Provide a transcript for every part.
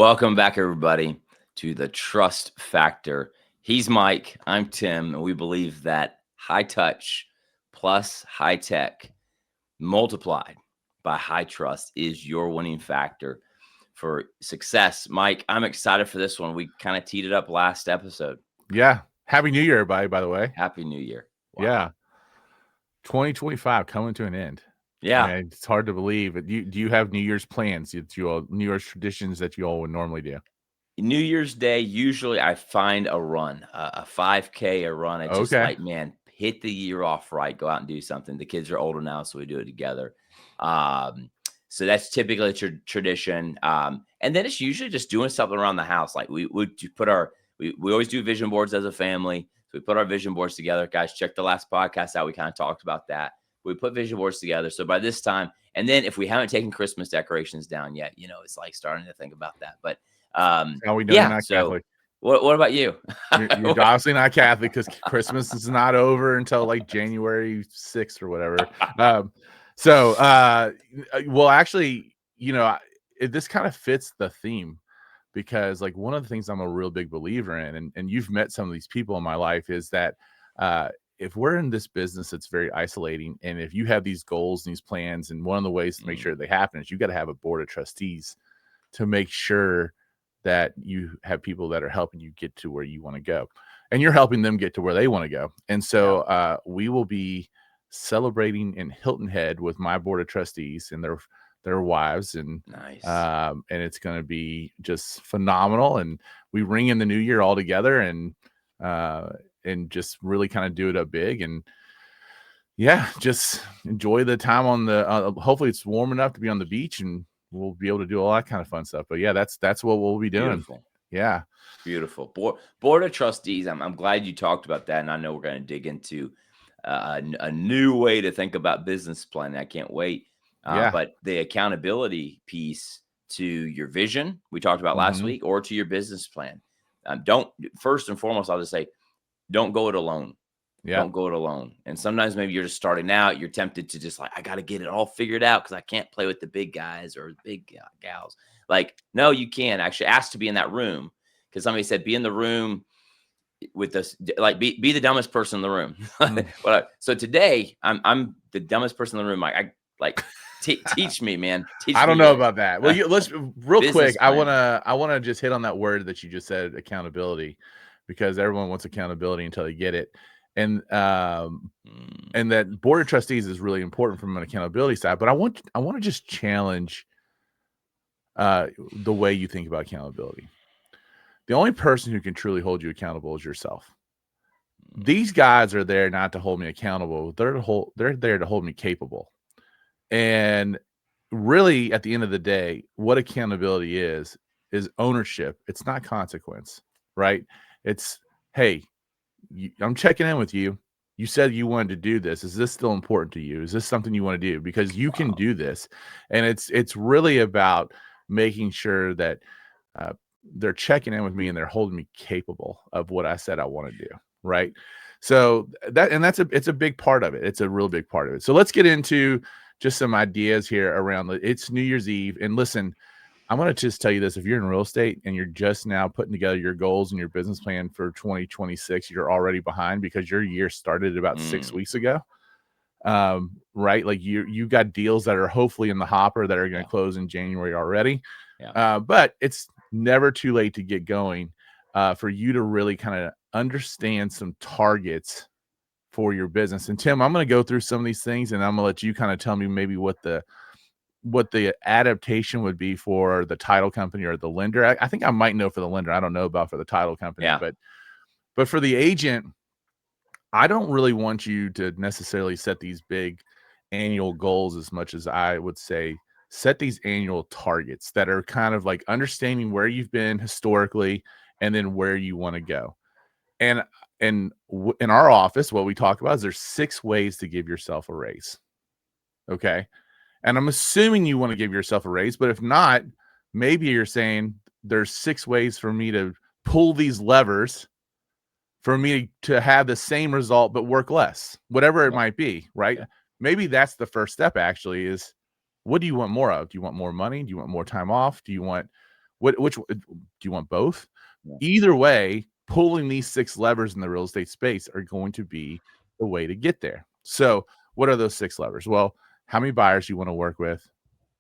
Welcome back, everybody, to the Trust Factor. He's Mike. I'm Tim, and we believe that high touch plus high tech multiplied by high trust is your winning factor for success. Mike, I'm excited for this one. We kind of teed it up last episode. Yeah. Happy New Year, everybody, by the way. Happy New Year. Wow. Yeah. 2025 coming to an end. Yeah. And it's hard to believe. Do you have New Year's plans? New Year's traditions that you all would normally do? New Year's Day, usually I find a run, a 5K, a run. It's just like, man, hit the year off right. Go out and do something. The kids are older now, so we do it together. So that's typically a tradition. And then it's usually just doing something around the house. Like we always do vision boards as a family. So we put our vision boards together. Guys, check the last podcast out. We kind of talked about that. We put vision boards together. So by this time, and then if we haven't taken Christmas decorations down yet, it's like starting to think about that. But how we doing? Not Catholic. What about you? You're obviously not Catholic because Christmas is not over until like January 6th or whatever. Well, actually, this kind of fits the theme because like one of the things I'm a real big believer in, and you've met some of these people in my life, is that if we're in this business, it's very isolating. And if you have these goals and these plans, and one of the ways to make sure they happen is you got to have a board of trustees to make sure that you have people that are helping you get to where you want to go, and you're helping them get to where they want to go. And so we will be celebrating in Hilton Head with my board of trustees and their wives, and nice. And it's going to be just phenomenal. And we ring in the new year all together and just really kind of do it up big, and just enjoy the time on the hopefully it's warm enough to be on the beach, and we'll be able to do all that kind of fun stuff. But yeah, that's what we'll be doing. Beautiful. Yeah. Beautiful. Board of trustees. I'm glad you talked about that. And I know we're going to dig into a new way to think about business planning. I can't wait. But the accountability piece to your vision we talked about last week, or to your business plan. First and foremost, I'll just say, don't go it alone. Yeah. Don't go it alone. And sometimes maybe you're just starting out. You're tempted to just like, I got to get it all figured out because I can't play with the big guys or big gals. Like, no, you can actually ask to be in that room, because somebody said, be in the room with us, like be the dumbest person in the room. So today I'm the dumbest person in the room. I like teach me, man. I don't know about that. Well, let's real quick. I want to just hit on that word that you just said, accountability, because everyone wants accountability until they get it. And that board of trustees is really important from an accountability side. But I want to just challenge the way you think about accountability. The only person who can truly hold you accountable is yourself. These guys are there not to hold me accountable. They're there to hold me capable. And really, at the end of the day, what accountability is ownership. It's not consequence, right? It's, hey, I'm checking in with you. You said you wanted to do this. Is this still important to you? Is this something you want to do? Because you can do this. And it's really about making sure that they're checking in with me and they're holding me capable of what I said I want to do. Right. So it's a big part of it. It's a real big part of it. So let's get into just some ideas here around it's New Year's Eve. And listen, I'm going to just tell you this. If you're in real estate and you're just now putting together your goals and your business plan for 2026, you're already behind because your year started about 6 weeks ago. Right. Like you got deals that are hopefully in the hopper that are going to close in January already. Yeah. But it's never too late to get going for you to really kind of understand some targets for your business. And Tim, I'm going to go through some of these things, and I'm going to let you kind of tell me maybe what the adaptation would be for the title company or the lender. I think I might know for the lender. I don't know about for the title company, but for the agent, I don't really want you to necessarily set these big annual goals as much as I would say set these annual targets that are kind of like understanding where you've been historically and then where you want to go. And in our office, what we talk about is there's 6 ways to give yourself a raise. Okay. And I'm assuming you want to give yourself a raise, but if not, maybe you're saying there's 6 ways for me to pull these levers for me to have the same result, but work less, whatever it might be. Right. Yeah. Maybe that's the first step actually is, what do you want more of? Do you want more money? Do you want more time off? Do you want Which do you want both? Yeah. Either way, pulling these 6 levers in the real estate space are going to be the way to get there. So what are those 6 levers? Well, how many buyers you want to work with,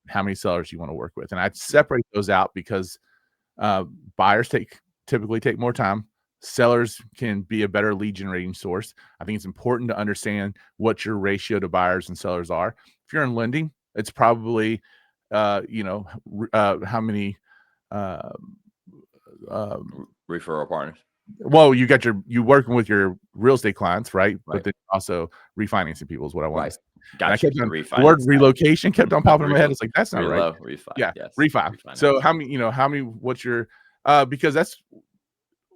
how many sellers you want to work with. And I'd separate those out because buyers typically take more time. Sellers can be a better lead generating source. I think it's important to understand what your ratio to buyers and sellers are. If you're in lending, it's probably, how many referral partners. Well, you working with your real estate clients, right? But then also refinancing people is what I want to say. Gotcha. The word relocation kept on popping in my head. It's like, that's not right. Refi. Yeah, yes. refi. So how many, what's your, because that's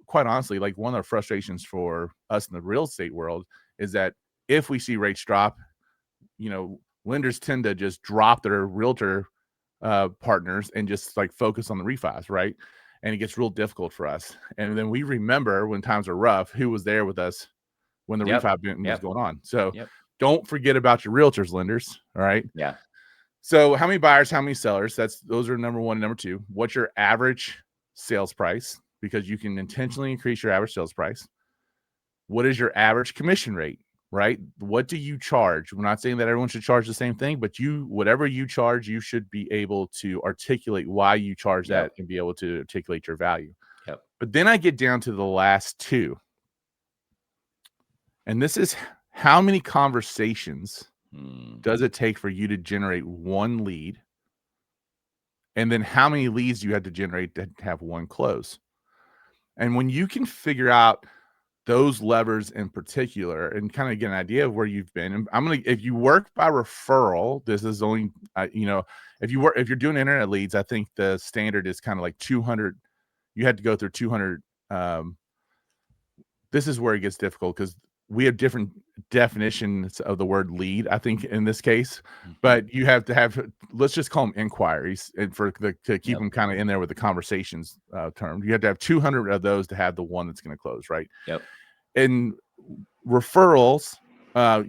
quite honestly, like one of the frustrations for us in the real estate world is that if we see rates drop, lenders tend to just drop their realtor partners and just like focus on the refis, right? And it gets real difficult for us. And then we remember when times are rough, who was there with us when the refi was going on. So don't forget about your realtors, lenders. All right. Yeah. So how many buyers, how many sellers? Those are number one and number two. What's your average sales price? Because you can intentionally increase your average sales price. What is your average commission rate? Right? What do you charge? We're not saying that everyone should charge the same thing, but whatever you charge, you should be able to articulate why you charge that and be able to articulate your value. Yep. But then I get down to the last two. And this is how many conversations does it take for you to generate one lead? And then how many leads do you have to generate to have one close? And when you can figure out those levers in particular and kind of get an idea of where you've been. And if you work by referral, this is only, if you're doing internet leads, I think the standard is kind of like 200. You had to go through 200. This is where it gets difficult because we have different definitions of the word lead, I think, in this case, but you have to have, let's just call them inquiries and to keep them kind of in there with the conversations term. You have to have 200 of those to have the one that's going to close, right? Yep. And referrals,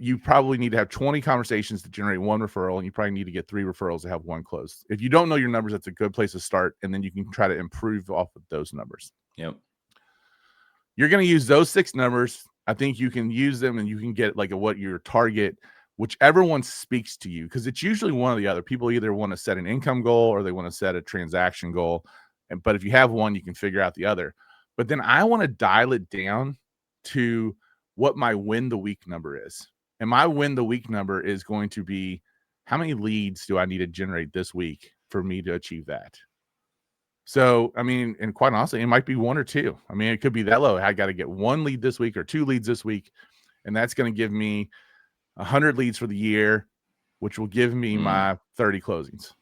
you probably need to have 20 conversations to generate one referral, and you probably need to get 3 referrals to have one close. If you don't know your numbers, that's a good place to start, and then you can try to improve off of those numbers. Yep. You're going to use those 6 numbers. I think you can use them, and you can get like what your target, whichever one speaks to you, because it's usually one or the other. People either want to set an income goal or they want to set a transaction goal. But if you have one, you can figure out the other. But then I want to dial it down to what my win the week number is. And my win the week number is going to be how many leads do I need to generate this week for me to achieve that? So, I mean, and quite honestly, it might be 1 or 2. I mean, it could be that low. I got to get 1 lead this week or 2 leads this week. And that's going to give me 100 leads for the year, which will give me my 30 closings,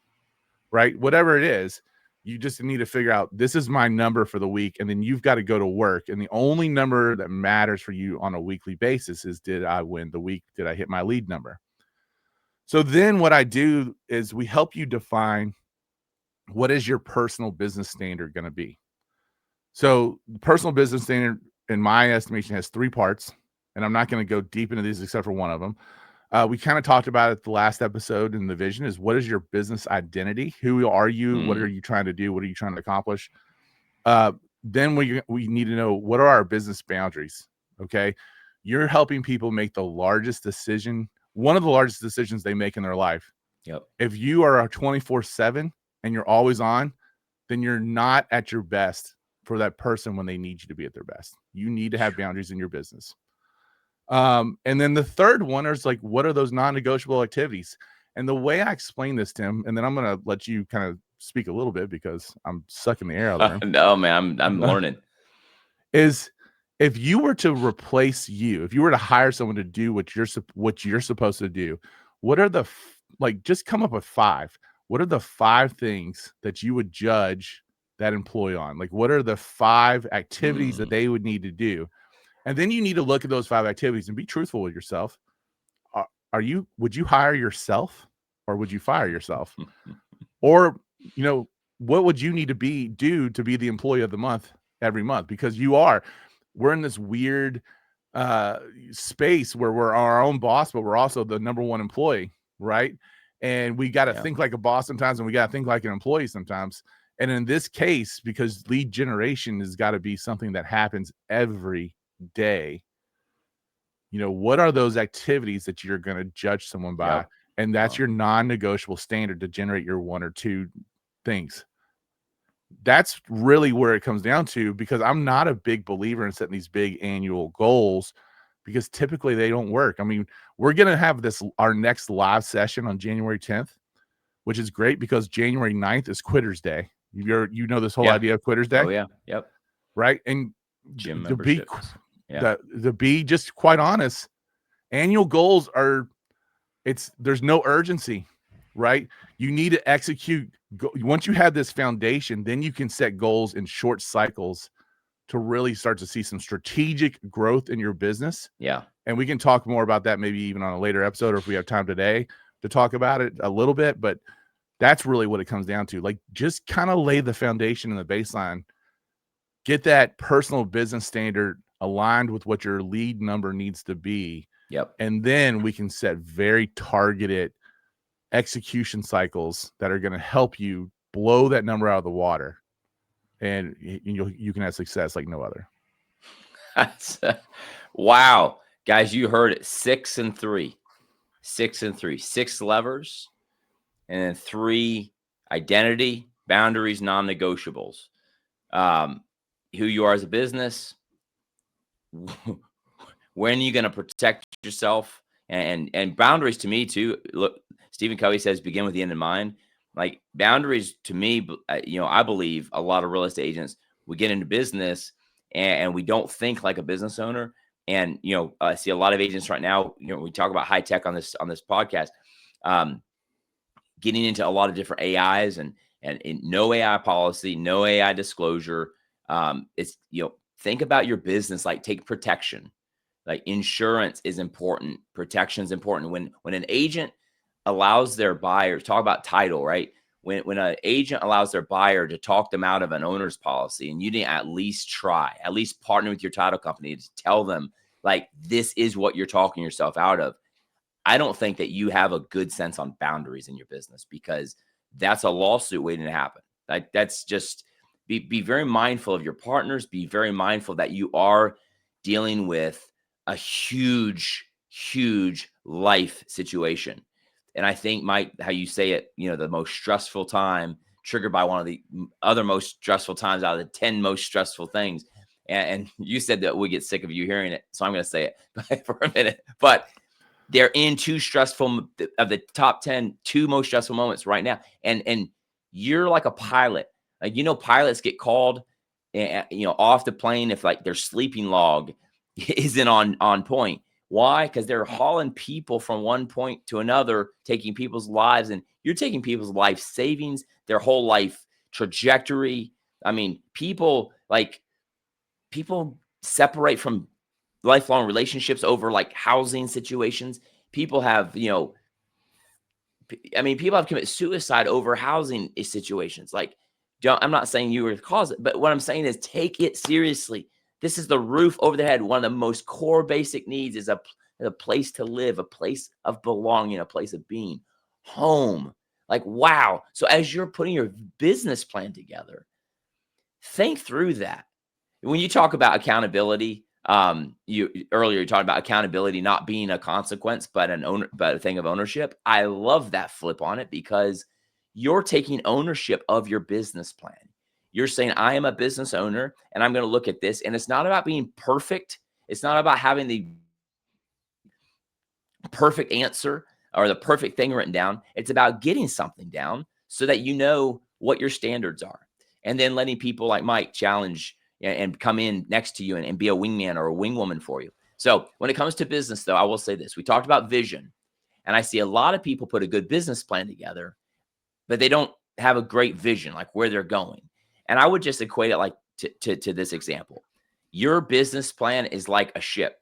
right? Whatever it is, you just need to figure out this is my number for the week. And then you've got to go to work. And the only number that matters for you on a weekly basis is, did I win the week? Did I hit my lead number? So then what I do is we help you define what is your personal business standard going to be. So the personal business standard, in my estimation, has 3 parts. And I'm not going to go deep into these except for one of them. We kind of talked about it the last episode in the vision is, what is your business identity? Who are you? What are you trying to do? What are you trying to accomplish? Then we need to know, what are our business boundaries? Okay. You're helping people make the largest decision, one of the largest decisions they make in their life. Yep. If you are a 24/7 and you're always on, then you're not at your best for that person when they need you to be at their best. You need to have boundaries in your business. And then the third one is like, what are those non-negotiable activities? And the way I explain this, Tim, and then I'm going to let you kind of speak a little bit because I'm sucking the air out of the room. No, man, I'm learning. Is if you were to replace you, if you were to hire someone to do what you're supposed to do, what are the just come up with 5. What are the 5 things that you would judge that employee on? Like, what are the 5 activities that they would need to do? And then you need to look at those 5 activities and be truthful with yourself. Would you hire yourself or would you fire yourself? Or, what would you need to do to be the employee of the month every month? Because we're in this weird space where we're our own boss, but we're also the number one employee, right? And we got to think like a boss sometimes, and we got to think like an employee sometimes. And in this case, because lead generation has got to be something that happens every day, what are those activities that you're going to judge someone by? Yep. And that's your non-negotiable standard to generate your one or two things. That's really where it comes down to, because I'm not a big believer in setting these big annual goals, because typically they don't work. I mean, we're going to have our next live session on January 10th, which is great because January 9th is Quitter's Day. This whole idea of Quitter's Day? Oh, yeah. Yep. Right? And gym to be, yeah. to be just quite honest, annual goals there's no urgency, right? You need to execute. Once you have this foundation, then you can set goals in short cycles to really start to see some strategic growth in your business. Yeah. And we can talk more about that maybe even on a later episode, or if we have time today to talk about it a little bit. But that's really what it comes down to. Like, just kind of lay the foundation and the baseline, get that personal business standard aligned with what your lead number needs to be. Yep. And then we can set very targeted execution cycles that are going to help you blow that number out of the water. And you can have success like no other. Wow. Guys, you heard it. 6 and 3. 6 and 3. 6 levers. And then 3 identity, boundaries, non-negotiables. Who you are as a business. When are you going to protect yourself? And boundaries, to me too. Look, Stephen Covey says, begin with the end in mind. Like, boundaries, to me, I believe a lot of real estate agents, we get into business and we don't think like a business owner. And, I see a lot of agents right now, we talk about high tech on this podcast, getting into a lot of different AIs and no AI policy, no AI disclosure. It's, think about your business, like take protection. Like, insurance is important. Protection is important. When an agent allows their buyer, talk about title, right? When an agent allows their buyer to talk them out of an owner's policy, and you didn't at least partner with your title company to tell them, like, this is what you're talking yourself out of. I don't think that you have a good sense on boundaries in your business, because that's a lawsuit waiting to happen. Like, that's just, be very mindful of your partners. Be very mindful that you are dealing with a huge, huge life situation. And I think, Mike, how you say it, the most stressful time triggered by one of the other most stressful times out of the 10 most stressful things. And you said that we get sick of you hearing it, so I'm going to say it for a minute. But they're in 2 stressful of the top 10, 2 most stressful moments right now. And you're like a pilot. Like, pilots get called, off the plane if like their sleeping log isn't on point. Why? Because they're hauling people from one point to another, taking people's lives, and you're taking people's life savings, their whole life trajectory. I mean, people separate from lifelong relationships over like housing situations. People have, people have committed suicide over housing situations. Like, I'm not saying you were the cause, but what I'm saying is, take it seriously. This is the roof over the head. One of the most core basic needs is a place to live, a place of belonging, a place of being, home. Like, wow. So as you're putting your business plan together, think through that. When you talk about accountability, you talked about accountability not being a consequence, but a thing of ownership. I love that flip on it, because you're taking ownership of your business plan. You're saying, I am a business owner and I'm going to look at this. And it's not about being perfect. It's not about having the perfect answer or the perfect thing written down. It's about getting something down so that you know what your standards are. And then letting people like Mike challenge and come in next to you and be a wingman or a wingwoman for you. So when it comes to business, though, I will say this. We talked about vision. And I see a lot of people put a good business plan together, but they don't have a great vision, like where they're going. And I would just equate it like to this example. Your business plan is like a ship.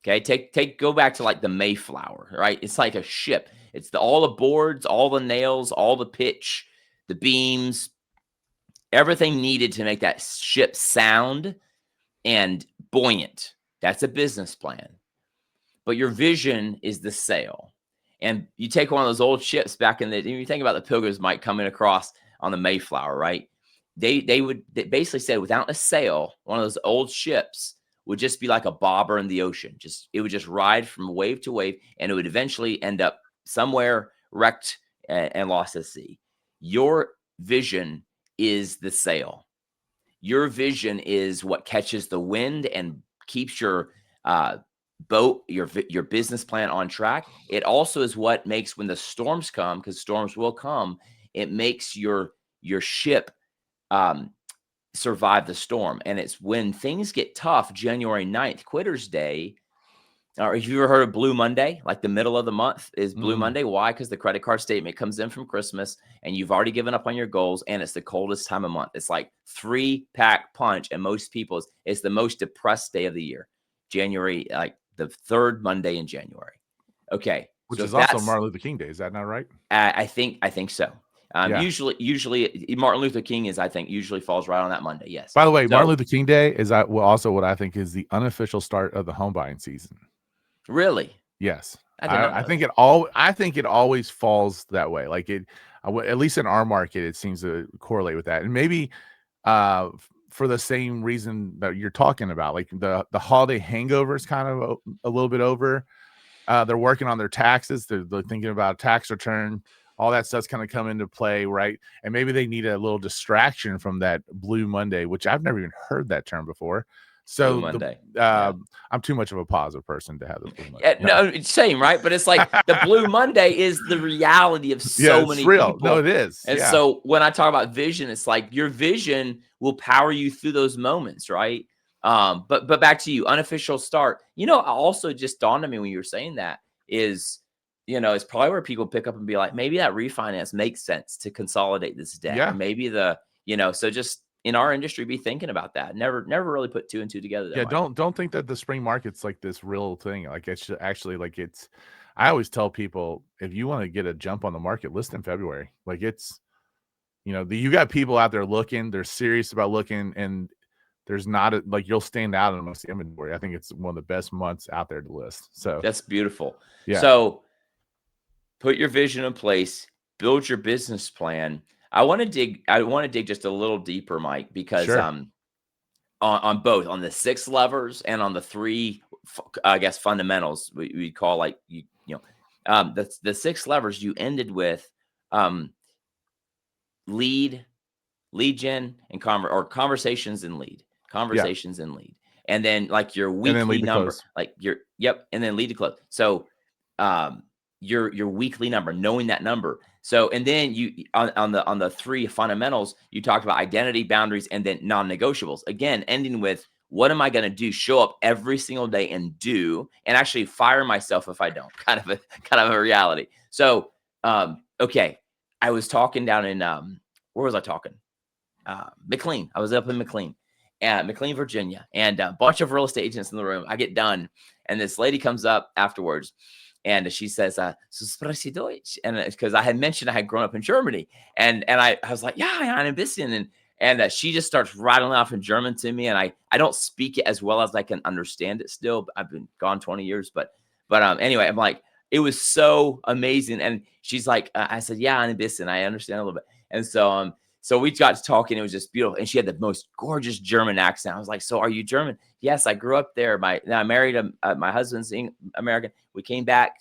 Okay, go back to like the Mayflower, right? It's like a ship. It's all the boards, all the nails, all the pitch, the beams, everything needed to make that ship sound and buoyant. That's a business plan. But your vision is the sail. And you take one of those old ships back in the, you think about the Pilgrims, Mike, coming across the Mayflower, right? They basically said without a sail, one of those old ships would just be like a bobber in the ocean. It would just ride from wave to wave, and it would eventually end up somewhere wrecked and lost at sea. Your vision is the sail. Your vision is what catches the wind and keeps your boat, your business plan on track. It also is what makes, when the storms come, because storms will come, it makes your ship survive the storm. And it's when things get tough, January 9th, Quitter's Day. Or have you ever heard of Blue Monday? Like the middle of the month is Blue Monday. Why? Because the credit card statement comes in from Christmas and you've already given up on your goals, and it's the coldest time of month. It's like 3-pack punch, and most people's, it's the most depressed day of the year. January, like the third Monday in January. Okay. Which is also Martin Luther King Day. Is that not right? I think so. Usually Martin Luther King usually falls right on that Monday. Yes. By the way, Martin Luther King Day is also what I think is the unofficial start of the home buying season. Really? Yes. I think it always falls that way. Like at least in our market, it seems to correlate with that. And maybe for the same reason that you're talking about, like the holiday hangover is kind of a little bit over. They're working on their taxes. They're thinking about a tax return. All that stuff's kind of come into play, right? And maybe they need a little distraction from that Blue Monday, which I've never even heard that term before. So Blue Monday. I'm too much of a positive person to have the Blue Monday. No, same, right? But it's like the Blue Monday is the reality of so many people. No, it is. And so when I talk about vision, it's like your vision will power you through those moments, right? But back to you, unofficial start. Also just dawned on me when you were saying that is, it's probably where people pick up and be like, maybe that refinance makes sense to consolidate this debt. Yeah. Or maybe so just in our industry, be thinking about that. Never really put two and two together. Yeah. Don't think that the spring market's like this real thing. Like it's actually like I always tell people, if you want to get a jump on the market, list in February. Like you got people out there looking, they're serious about looking, and there's not you'll stand out amongst the inventory. I think it's one of the best months out there to list. So that's beautiful. Yeah. So put your vision in place, build your business plan. I want to dig just a little deeper, Mike, because on both, on the 6 levers and on the 3, I guess, fundamentals we call the 6 levers you ended with lead gen and conversations and lead. And then like your weekly number, and then lead to close. So your weekly number, knowing that number. So, and then you on the 3 fundamentals, you talked about identity, boundaries, and then non-negotiables. Again, ending with, what am I going to do? Show up every single day and actually fire myself if I don't. Kind of a reality. So, okay, I was talking down in where was I talking? McLean. I was up in McLean, Virginia, and a bunch of real estate agents in the room. I get done, and this lady comes up afterwards. And she says, "So spreche Deutsch?" And because I had mentioned I had grown up in Germany, and I was like, "Yeah, I'm ein bisschen." And she just starts rattling off in German to me, and I don't speak it as well as I can understand it still. I've been gone 20 years, but anyway, I'm like, it was so amazing. And she's like, I said, "Yeah, ein bisschen, I understand a little bit." And so we got to talking. It was just beautiful. And she had the most gorgeous German accent. I was like, "So are you German?" "Yes, I grew up there. I married my husband's American. We came back,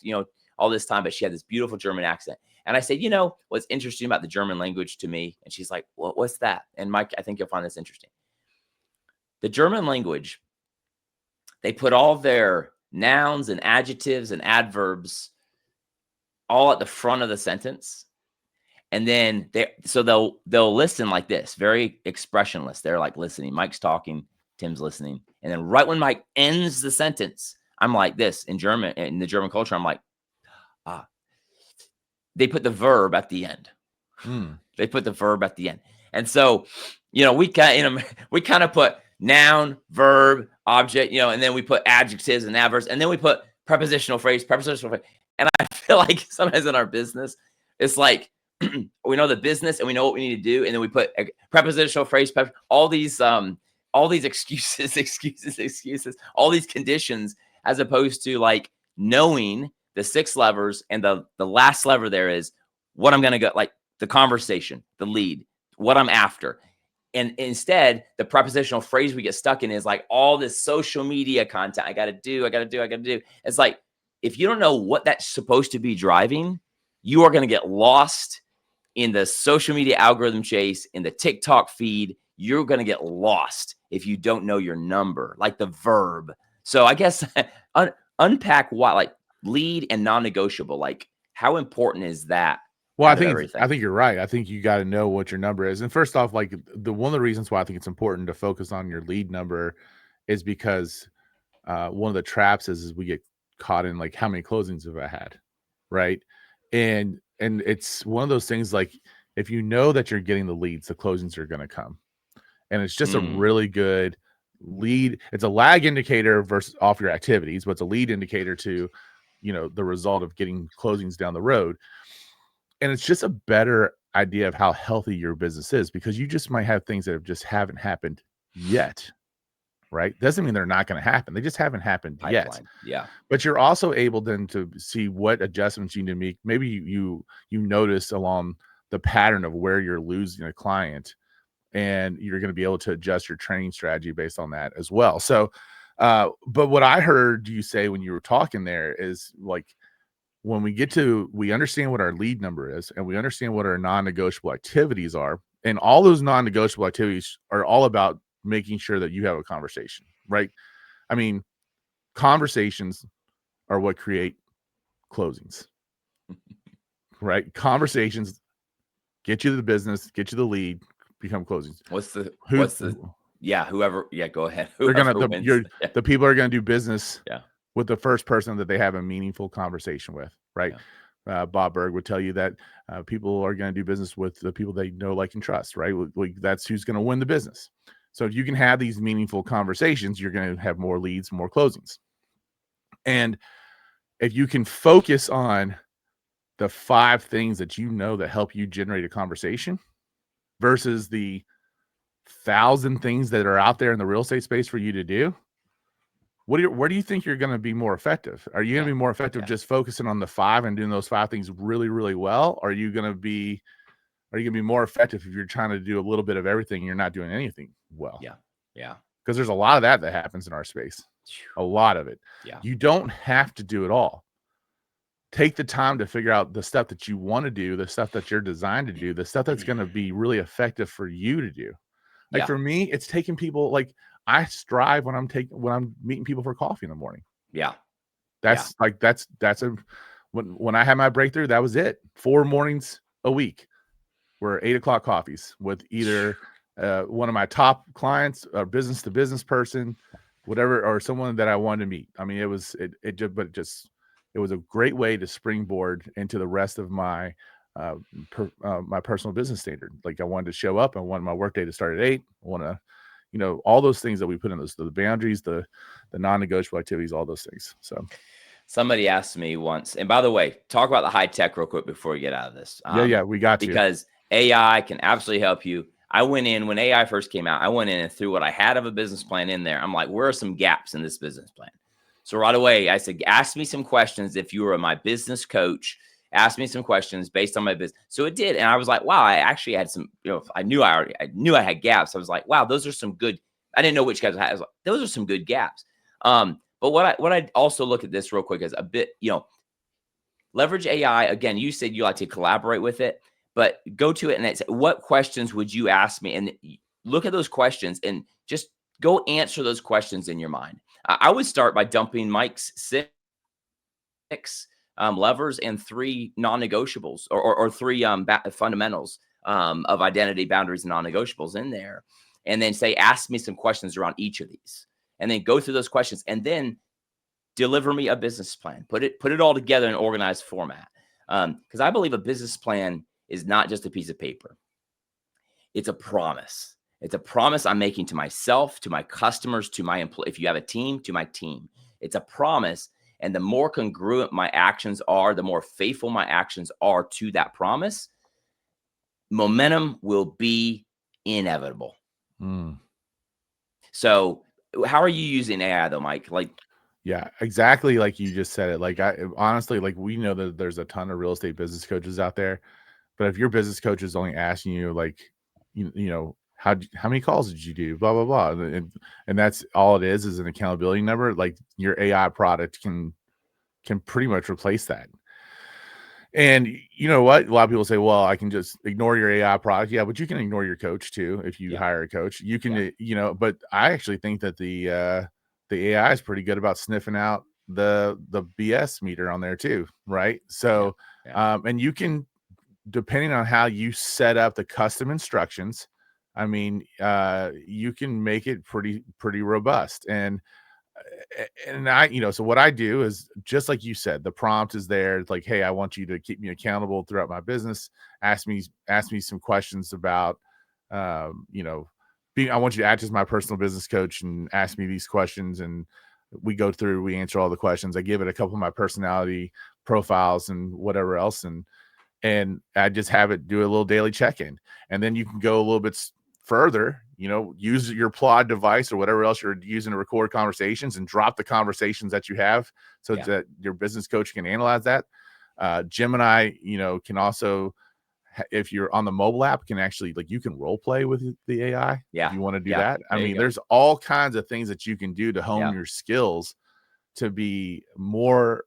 all this time." But she had this beautiful German accent. And I said, what's interesting about the German language to me? And she's like, "Well, what's that?" And Mike, I think you'll find this interesting. The German language, they put all their nouns and adjectives and adverbs all at the front of the sentence. And then they'll listen like this, very expressionless. They're like listening. Mike's talking, Tim's listening. And then right when Mike ends the sentence, I'm like this in German, in the German culture. I'm like, they put the verb at the end. They put the verb at the end. And so, we kind of put noun, verb, object, and then we put adjectives and adverbs, and then we put prepositional phrase. And I feel like sometimes in our business, it's like, we know the business and we know what we need to do, and then we put a prepositional phrase, all these excuses, all these conditions, as opposed to like knowing the 6 levers, and the last lever there is what I'm going to go, like the conversation, the lead, what I'm after. And instead, the prepositional phrase we get stuck in is like all this social media content. I got to do. It's like, if you don't know what that's supposed to be driving, you are going to get lost in the social media algorithm chase, in the TikTok feed. You're going to get lost if you don't know your number, like the verb. So I guess unpack what, like lead and non-negotiable, like how important is that? Well, I think you're right. I think you got to know what your number is. And first off, like one of the reasons why I think it's important to focus on your lead number is because one of the traps is we get caught in like, how many closings have I had, right? And it's one of those things, like if you know that you're getting the leads, the closings are going to come, and it's just a really good lead. It's a lag indicator versus off your activities, but it's a lead indicator to, the result of getting closings down the road. And it's just a better idea of how healthy your business is, because you just might have things that haven't happened yet, right? Doesn't mean they're not going to happen. They just haven't happened yet. Yeah. But you're also able then to see what adjustments you need to make. Maybe you notice along the pattern of where you're losing a client, and you're going to be able to adjust your training strategy based on that as well. So, but what I heard you say when you were talking there is like, when we understand what our lead number is, and we understand what our non-negotiable activities are, and all those non-negotiable activities are all about making sure that you have a conversation, right? I mean, conversations are what create closings, right? Conversations get you the business, get you the lead, become closings. Whoever, go ahead. The people are going to do business with the first person that they have a meaningful conversation with, right? Yeah. Bob Berg would tell you that people are going to do business with the people they know, like, and trust, right? Like, that's who's going to win the business. So if you can have these meaningful conversations, you're going to have more leads, more closings. And if you can focus on the 5 things that that help you generate a conversation versus the 1,000 things that are out there in the real estate space for you to do, where do you think you're going to be more effective? Are you going to be more effective just focusing on the 5 and doing those 5 things really, really well? Or are you going to be more effective if you're trying to do a little bit of everything and you're not doing anything well? Yeah. Because there's a lot of that happens in our space. A lot of it. Yeah. You don't have to do it all. Take the time to figure out the stuff that you want to do, the stuff that you're designed to do, the stuff that's going to be really effective for you to do. Like for me, it's taking people, like, I strive when I'm meeting people for coffee in the morning. Yeah. That's when I had my breakthrough, that was it. 4 mornings a week were 8 o'clock coffees with either one of my top clients, a business to business person, whatever, or someone that I wanted to meet. I mean, it was a great way to springboard into the rest of my my personal business standard. Like, I wanted to show up. I wanted my workday to start at 8. I want to, all those things that we put in the boundaries, the non-negotiable activities, all those things. So somebody asked me once, and by the way, talk about the high tech real quick before we get out of this. We got to. Because AI can absolutely help you. I went in when AI first came out, I went in and threw what I had of a business plan in there. I'm like, where are some gaps in this business plan? So right away, I said, ask me some questions. If you were my business coach, ask me some questions based on my business. So it did. And I was like, wow, I actually had some, I knew I had gaps. I was like, wow, those are some good, I didn't know which gaps I had. I was like, those are some good gaps. But what I also look at this real quick is a bit, leverage AI. Again, you said you like to collaborate with it, but go to it and say, what questions would you ask me? And look at those questions and just go answer those questions in your mind. I would start by dumping Mike's 6 levers and 3 non-negotiables, or 3 fundamentals of identity, boundaries, and non-negotiables in there. And then say, ask me some questions around each of these. And then go through those questions and then deliver me a business plan. Put it all together in an organized format. Because I believe a business plan is not just a piece of paper. It's a promise. It's a promise I'm making to myself, to my customers, to my employees. If you have a team, to my team. It's a promise. And the more congruent my actions are, the more faithful my actions are to that promise, momentum will be inevitable. So how are you using AI though, Mike? Yeah, exactly. Like you just said it. Like, honestly, like, we know that there's a ton of real estate business coaches out there. But if your business coach is only asking you like, you know, how many calls did you do? Blah, blah, blah. And that's all it is an accountability number. Like your AI product can pretty much replace that. And you know what? A lot of people say, well, I can just ignore your AI product. Yeah, but you can ignore your coach too. If you hire a coach, you can, you know, but I actually think that the AI is pretty good about sniffing out the BS meter on there too. Right. So, and you can, depending on how you set up the custom instructions, I mean, you can make it pretty robust. And I, you know, so what I do is just like you said, the prompt is there. It's like, hey, I want you to keep me accountable throughout my business. Ask me some questions about, you know, I want you to act as my personal business coach and ask me these questions. And we go through, we answer all the questions. I give it a couple of my personality profiles and whatever else. And I just have it do a little daily check-in. And then you can go a little bit further, you know, use your Plod device or whatever else you're using to record conversations and drop the conversations that you have so that your business coach can analyze that. Gemini, you know, can also, if you're on the mobile app, can actually, like, you can role play with the AI if you want to do that. I mean, there's all kinds of things that you can do to hone your skills to be more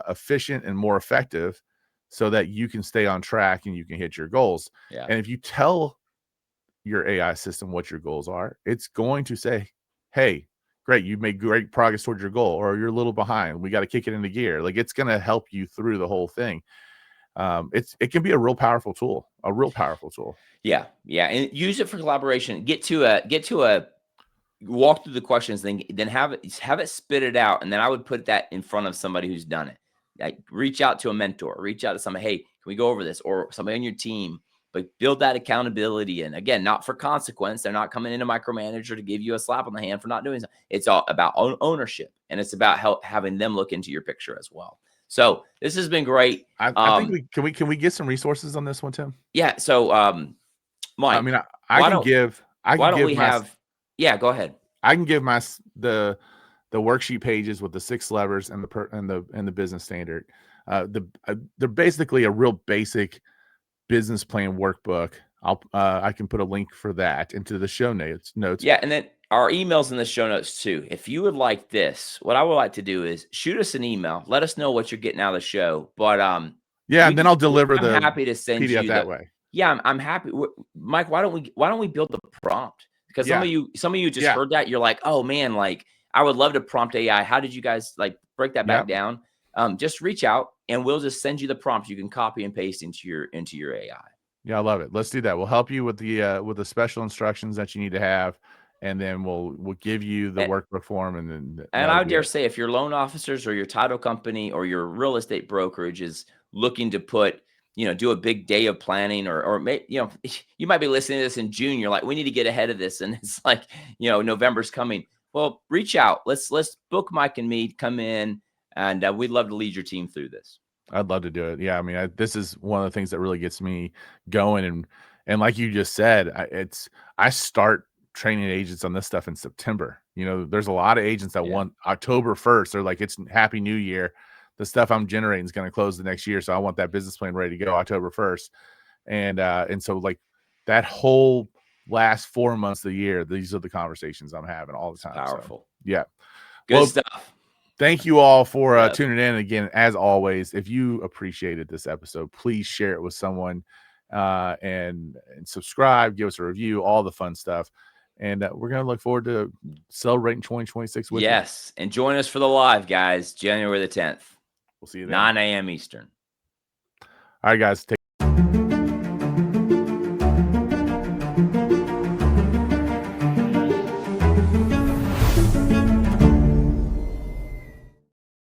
efficient and more effective so that you can stay on track and you can hit your goals. And if you tell your AI system what your goals are, it's going to say, hey, great, you've made great progress towards your goal, or you're a little behind, we got to kick it into gear. Like, it's going to help you through the whole thing. It can be a real powerful tool. Yeah. And use it for collaboration. Get to a walk through the questions, then have it spit it out. And then I would put that in front of somebody who's done it. Like, reach out to a mentor, reach out to somebody. Hey, can we go over this? Or somebody on your team. But build that accountability. And again, not for consequence. They're not coming in to micromanager to give you a slap on the hand for not doing something. It's all about ownership. And it's about having them look into your picture as well. So this has been great. I think can we get some resources on this one, Tim? Yeah. So Mike, I mean, I can give go ahead. I can give the worksheet pages with the 6 levers and the business standard. They're basically a real basic business plan workbook. I can put a link for that into the show notes. Yeah, and then our emails in the show notes too. If you would like this, what I would like to do is shoot us an email. Let us know what you're getting out of the show. But and then I'll deliver I'm happy to send PDF you that way. Yeah, I'm happy. Mike, why don't we build the prompt? Because some of you just heard that, you're like, oh man, like, I would love to prompt AI. How did you guys like break that back down? Just reach out and we'll just send you the prompt. You can copy and paste into your AI. Yeah, I love it. Let's do that. We'll help you with the special instructions that you need to have, and then we'll give you the workbook form, and I would dare say, if your loan officers or your title company or your real estate brokerage is looking to do a big day of planning, or you might be listening to this in June. You're like, we need to get ahead of this, and it's like, November's coming. Well, reach out. Let's book Mike and me, come in, and we'd love to lead your team through this. I'd love to do it. Yeah, I mean, this is one of the things that really gets me going, and like you just said, I start training agents on this stuff in September. There's a lot of agents that want October 1st. They're like, it's Happy New Year. The stuff I'm generating is going to close the next year, so I want that business plan ready to go October 1st. And so, like, that whole last 4 months of the year, these are the conversations I'm having all the time. Powerful. So, yeah. Good stuff. Thank you all for tuning in. Again, as always, if you appreciated this episode, please share it with someone, and subscribe, give us a review, all the fun stuff. And we're going to look forward to celebrating 2026 with you. Yes. And join us for the live, guys, January the 10th. We'll see you then. 9 a.m. Eastern. All right, guys.